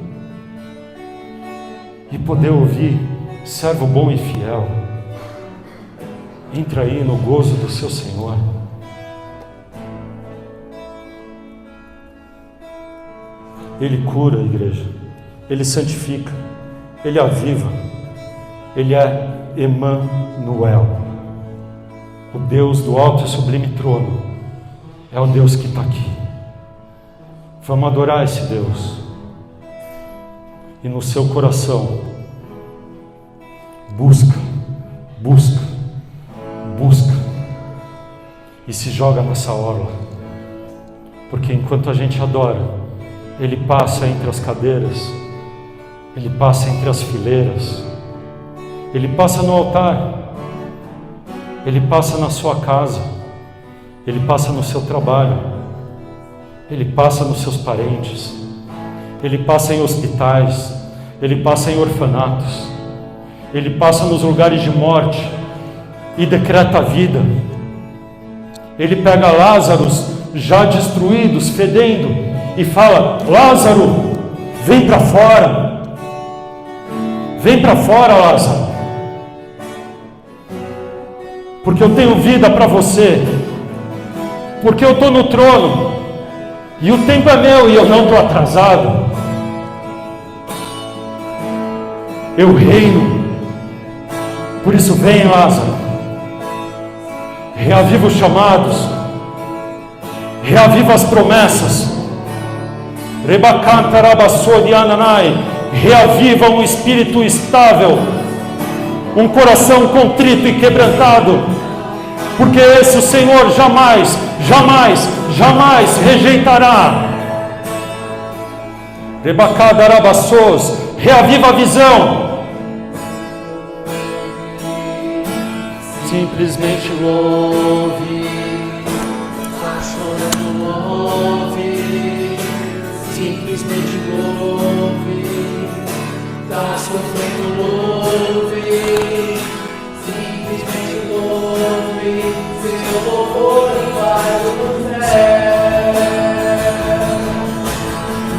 e poder ouvir: servo bom e fiel, entra aí no gozo do seu Senhor. Ele cura a igreja, Ele santifica, Ele aviva, Ele é Emanuel. O Deus do alto e sublime trono é o Deus que está aqui. Vamos adorar esse Deus. E no seu coração, busca, busca, busca. E se joga nessa orla. Porque enquanto a gente adora, Ele passa entre as cadeiras, Ele passa entre as fileiras, Ele passa no altar, Ele passa na sua casa, Ele passa no seu trabalho, Ele passa nos seus parentes, Ele passa em hospitais, Ele passa em orfanatos, Ele passa nos lugares de morte e decreta a vida. Ele pega Lázaros já destruídos, fedendo, e fala: Lázaro, vem para fora. Vem para fora, Lázaro. Porque eu tenho vida para você. Porque eu estou no trono. E o tempo é meu e eu não estou atrasado. Eu reino. Por isso vem, Lázaro. Reaviva os chamados. Reaviva as promessas. Reaviva um espírito estável, um coração contrito e quebrantado, porque esse o Senhor jamais, jamais, jamais rejeitará. Reaviva a visão. Simplesmente louve, tá chorando, louve. Simplesmente louve, tá sofrendo, louve. Simplesmente louve, seu louvor vai do céu.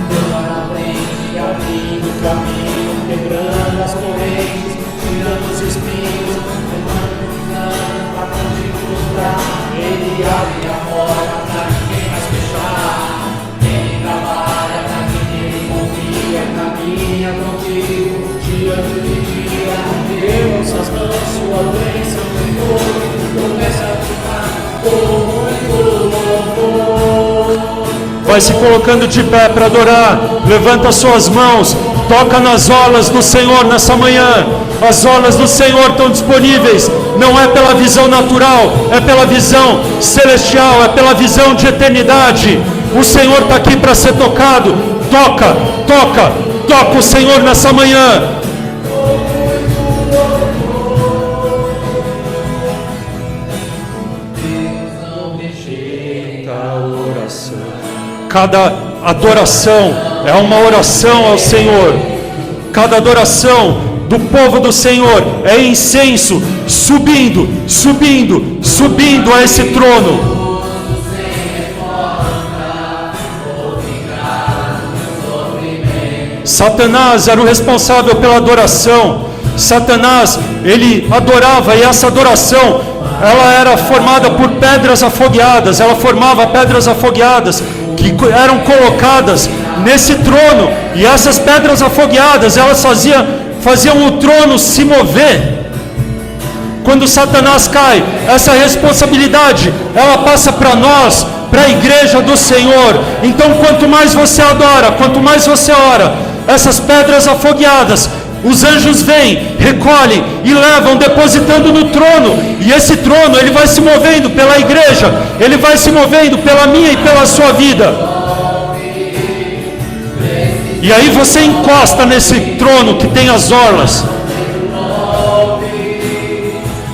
Deus abre e abrindo o caminho, quebrando as correntes, tirando os espinhos, levando pra continuar. Ele abre a porta pra ninguém mais fechar. Ele trabalha pra quem ele confia, caminha contigo dia de dia. Deu em suas mãos sua bênção, Senhor. Começa a ficar com muito louvor. Vai se colocando de pé para adorar. Levanta suas mãos. Toca nas olas do Senhor nessa manhã. As olas do Senhor estão disponíveis. Não é pela visão natural, é pela visão celestial, é pela visão de eternidade. O Senhor está aqui para ser tocado. Toca, toca, toca o Senhor nessa manhã. Cada adoração é uma oração ao Senhor. Cada adoração do povo do Senhor é incenso subindo, subindo, subindo a esse trono. Satanás era o responsável pela adoração. Satanás, ele adorava, e essa adoração, ela era formada por pedras afogueadas. Ela formava pedras afogueadas que eram colocadas nesse trono, e essas pedras afogueadas, elas faziam o trono se mover. Quando Satanás cai, essa responsabilidade, ela passa para nós, para a igreja do Senhor. Então, quanto mais você adora, quanto mais você ora, essas pedras afogueadas, os anjos vêm, recolhem e levam, depositando no trono. E esse trono, ele vai se movendo pela igreja, ele vai se movendo pela minha e pela sua vida. E aí você encosta nesse trono que tem as orlas.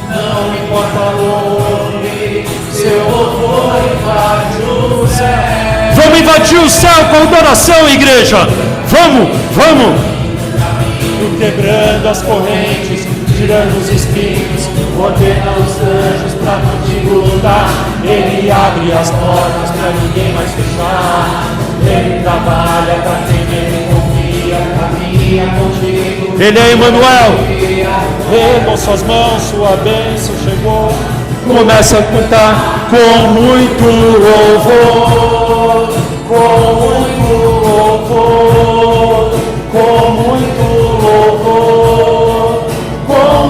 Não importa onde, seu louvor invade o céu. Vamos invadir o céu com adoração, igreja. Vamos, vamos. Quebrando as correntes, tirando os espinhos, ordena os anjos para contigo lutar. Ele abre as portas para ninguém mais fechar. Ele trabalha para quem ele confia, caminha contigo. Ele é Emanuel. Ergam suas mãos, sua bênção chegou. Começa a cantar com muito louvor, com muito louvor, com muito louvor, com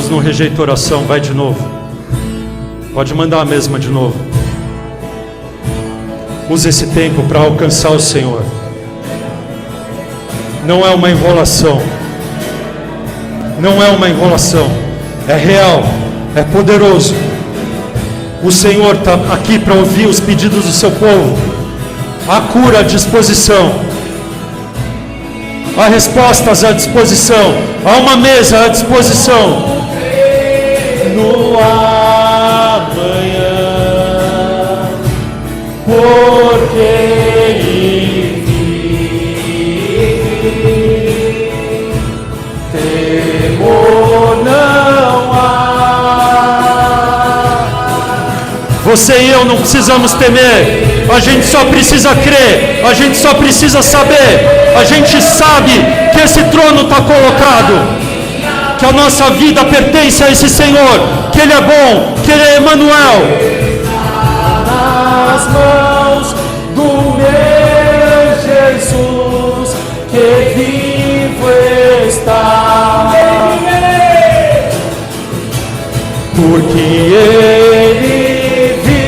Deus não rejeita oração. Vai de novo. Pode mandar a mesma de novo. Use esse tempo para alcançar o Senhor. Não é uma enrolação. Não é uma enrolação. É real. É poderoso. O Senhor está aqui para ouvir os pedidos do seu povo. A cura à disposição. Há respostas à disposição. Há uma mesa à disposição. No amanhã, porque Ele vive, temor não há. Você e eu não precisamos temer. A gente só precisa crer. A gente só precisa saber. A gente sabe que esse trono está colocado, que a nossa vida pertence a esse Senhor, que Ele é bom, que Ele é Emmanuel. Nas mãos do meu Jesus, que vivo está, porque Ele vive,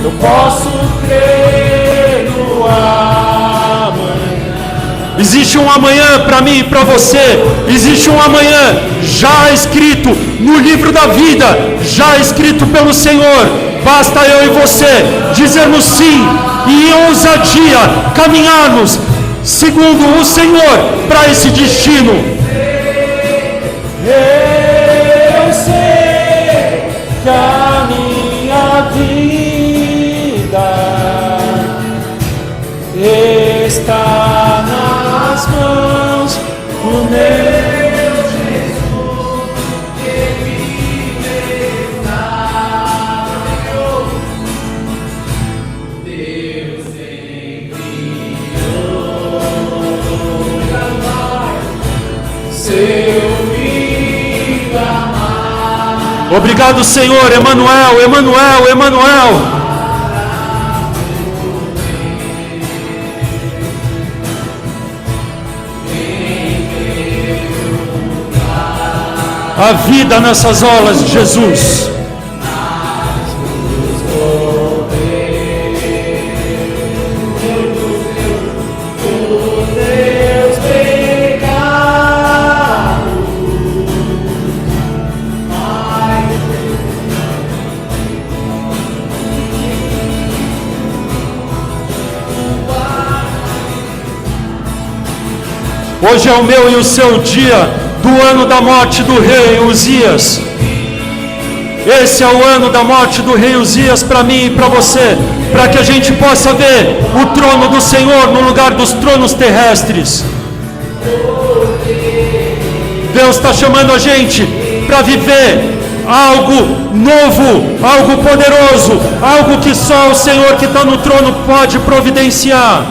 eu posso crer no amanhã. Existe um amanhã para mim e para você. Existe um amanhã já escrito no livro da vida, já escrito pelo Senhor. Basta eu e você dizermos sim e em ousadia caminharmos segundo o Senhor para esse destino. Eu sei que a minha vida está nas mãos do meu Jesus, que vive está. Deus enviou seu filho amado. Obrigado, Senhor. Emmanuel, Emmanuel, Emmanuel. A vida nessas olas de Jesus. Hoje é o meu e o seu dia do ano da morte do rei Uzias. Esse é o ano da morte do rei Uzias para mim e para você, para que a gente possa ver o trono do Senhor no lugar dos tronos terrestres. Deus está chamando a gente para viver algo novo, algo poderoso, algo que só o Senhor que está no trono pode providenciar.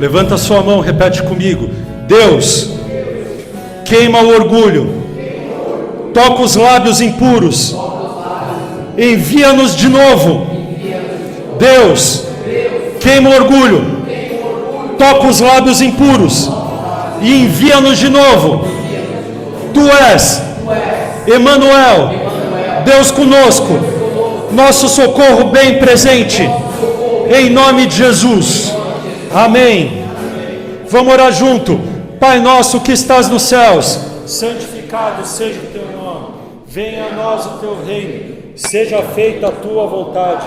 Levanta sua mão, repete comigo. Deus, queima o orgulho, toca os lábios impuros, envia-nos de novo. Deus, queima o orgulho, toca os lábios impuros e envia-nos de novo. Tu és Emmanuel, Deus conosco, nosso socorro bem presente, em nome de Jesus. Amém. Vamos orar junto. Pai nosso que estás nos céus, santificado seja o teu nome. Venha a nós o teu reino. Seja feita a tua vontade,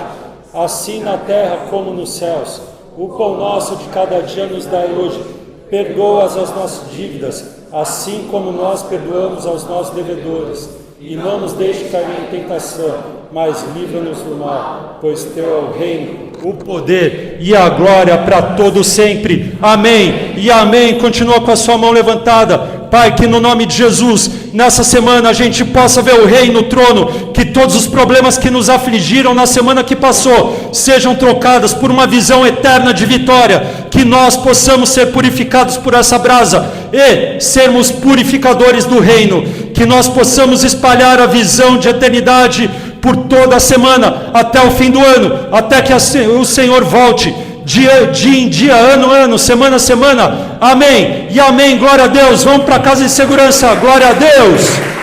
assim na terra como nos céus. O pão nosso de cada dia nos dai hoje. Perdoa as nossas dívidas, assim como nós perdoamos aos nossos devedores. E não nos deixe cair em tentação, mas livra-nos do mal, pois teu é o reino, o poder e a glória para todo sempre. Amém e amém. Continua com a sua mão levantada. Pai, que no nome de Jesus, nessa semana a gente possa ver o Rei no trono, que todos os problemas que nos afligiram na semana que passou sejam trocados por uma visão eterna de vitória, que nós possamos ser purificados por essa brasa e sermos purificadores do reino, que nós possamos espalhar a visão de eternidade por toda a semana, até o fim do ano, até que o Senhor volte, dia em dia, ano a ano, semana a semana. Amém e amém. Glória a Deus. Vamos para casa em segurança. Glória a Deus.